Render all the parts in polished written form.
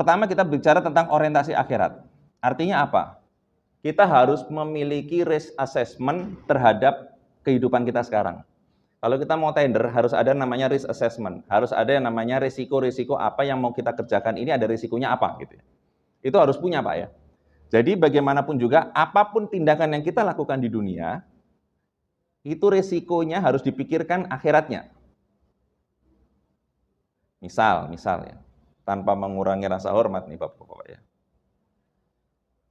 Pertama kita bicara tentang orientasi akhirat. Artinya apa? Kita harus memiliki risk assessment terhadap kehidupan kita sekarang. Kalau kita mau tender, harus ada namanya risk assessment. Harus ada yang namanya risiko-risiko apa yang mau kita kerjakan ini, ada risikonya apa gitu. Itu harus punya, Pak, ya. Jadi bagaimanapun juga, apapun tindakan yang kita lakukan di dunia, itu risikonya harus dipikirkan akhiratnya. Misal ya, tanpa mengurangi rasa hormat nih Bapak-Bapak ya.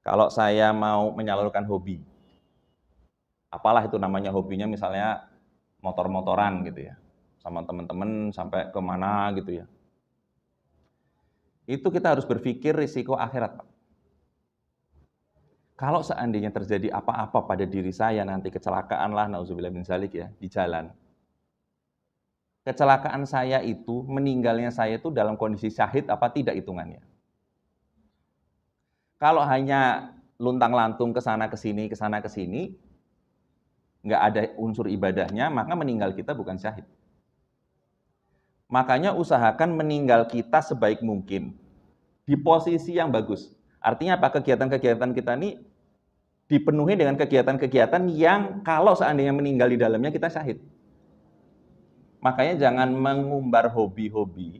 Kalau saya mau menyalurkan hobi, apalah itu namanya hobinya, misalnya motor-motoran gitu ya, sama teman-teman sampai kemana gitu ya. Itu kita harus berpikir risiko akhirat, Pak. Kalau seandainya terjadi apa-apa pada diri saya nanti, kecelakaan lah, nauzubillah min dzalik ya, di jalan. Kecelakaan saya itu, meninggalnya saya itu dalam kondisi syahid apa tidak hitungannya. Kalau hanya luntang-lantung ke sana ke sini, nggak ada unsur ibadahnya, maka meninggal kita bukan syahid. Makanya usahakan meninggal kita sebaik mungkin, di posisi yang bagus. Artinya apa? Kegiatan-kegiatan kita ini dipenuhi dengan kegiatan-kegiatan yang kalau seandainya meninggal di dalamnya kita syahid. Makanya jangan mengumbar hobi-hobi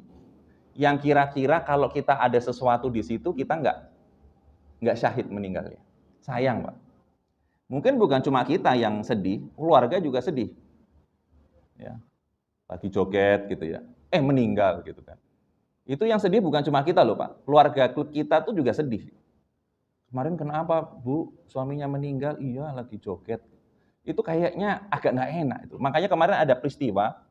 yang kira-kira kalau kita ada sesuatu di situ kita nggak syahid meninggalnya. Sayang, Pak. Mungkin bukan cuma kita yang sedih, keluarga juga sedih. Ya, lagi joget gitu ya, meninggal gitu kan. Itu yang sedih bukan cuma kita loh, Pak. Keluarga kita tuh juga sedih. Kemarin kenapa, Bu, suaminya meninggal? Iya, lagi joget. Itu kayaknya agak nggak enak itu. Makanya kemarin ada peristiwa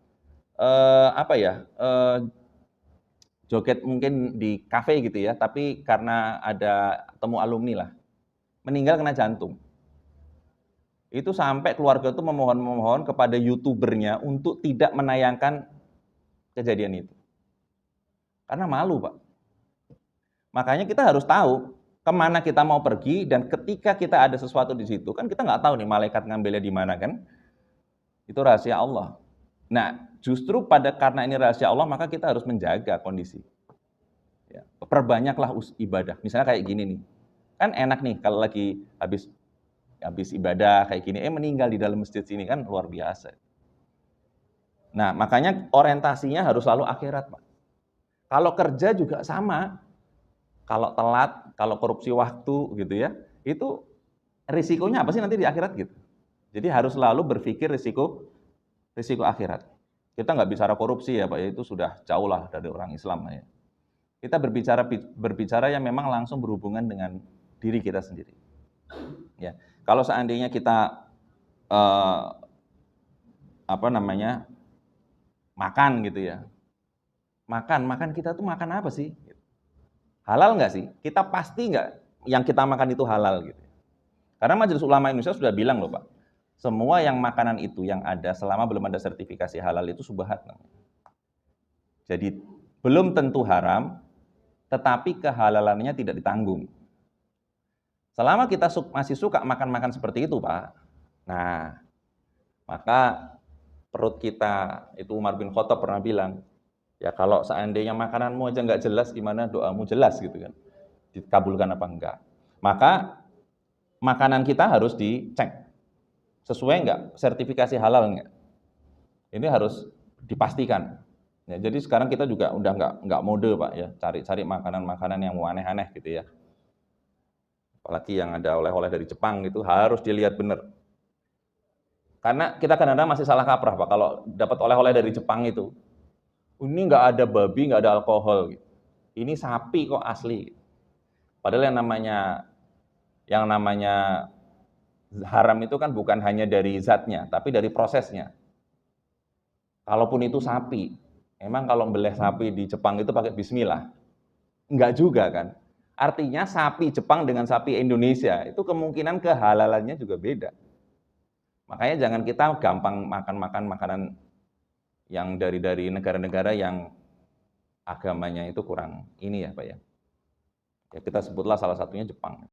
joget mungkin di kafe gitu ya, tapi karena ada temu alumni lah, meninggal kena jantung. Itu sampai keluarga itu memohon kepada YouTubernya untuk tidak menayangkan kejadian itu. Karena malu, Pak. Makanya kita harus tahu kemana kita mau pergi, dan ketika kita ada sesuatu di situ, kan kita nggak tahu nih malaikat ngambilnya di mana kan. Itu rahasia Allah. Nah, justru karena ini rahasia Allah, maka kita harus menjaga kondisi. Ya, perbanyaklah ibadah. Misalnya kayak gini nih, kan enak nih kalau lagi habis ibadah kayak gini, meninggal di dalam masjid sini, kan luar biasa. Nah, makanya orientasinya harus selalu akhirat, Pak. Kalau kerja juga sama. Kalau telat, kalau korupsi waktu gitu ya, itu risikonya apa sih nanti di akhirat gitu. Jadi harus selalu berpikir risiko akhirat. Kita nggak bicara korupsi ya Pak, itu sudah jauh lah dari orang Islam ya. Kita berbicara yang memang langsung berhubungan dengan diri kita sendiri. Ya, kalau seandainya kita makan gitu ya, makan kita tuh makan apa sih? Halal nggak sih? Kita pasti nggak yang kita makan itu halal gitu. Karena Majelis Ulama Indonesia sudah bilang loh Pak, semua yang makanan itu yang ada selama belum ada sertifikasi halal itu subhat namanya. Jadi belum tentu haram, tetapi kehalalannya tidak ditanggung. Selama kita masih suka makan-makan seperti itu Pak, nah maka perut kita, itu Umar bin Khattab pernah bilang, ya kalau seandainya makananmu aja nggak jelas, gimana doamu jelas gitu kan, dikabulkan apa enggak. Maka makanan kita harus dicek, sesuai enggak, sertifikasi halal enggak. Ini harus dipastikan. Ya, jadi sekarang kita juga udah nggak mode Pak ya, cari-cari makanan-makanan yang aneh-aneh gitu ya. Apalagi yang ada oleh-oleh dari Jepang gitu, harus dilihat benar. Karena kita kadang-kadang masih salah kaprah Pak, kalau dapat oleh-oleh dari Jepang itu, ini nggak ada babi, nggak ada alkohol gitu. Ini sapi kok asli. Padahal yang namanya haram itu kan bukan hanya dari zatnya, tapi dari prosesnya. Kalaupun itu sapi, emang kalau beleh sapi di Jepang itu pakai bismillah? Enggak juga kan. Artinya sapi Jepang dengan sapi Indonesia itu kemungkinan kehalalannya juga beda. Makanya jangan kita gampang makan makanan yang dari negara-negara yang agamanya itu kurang ini ya Pak ya. Ya kita sebutlah salah satunya Jepang.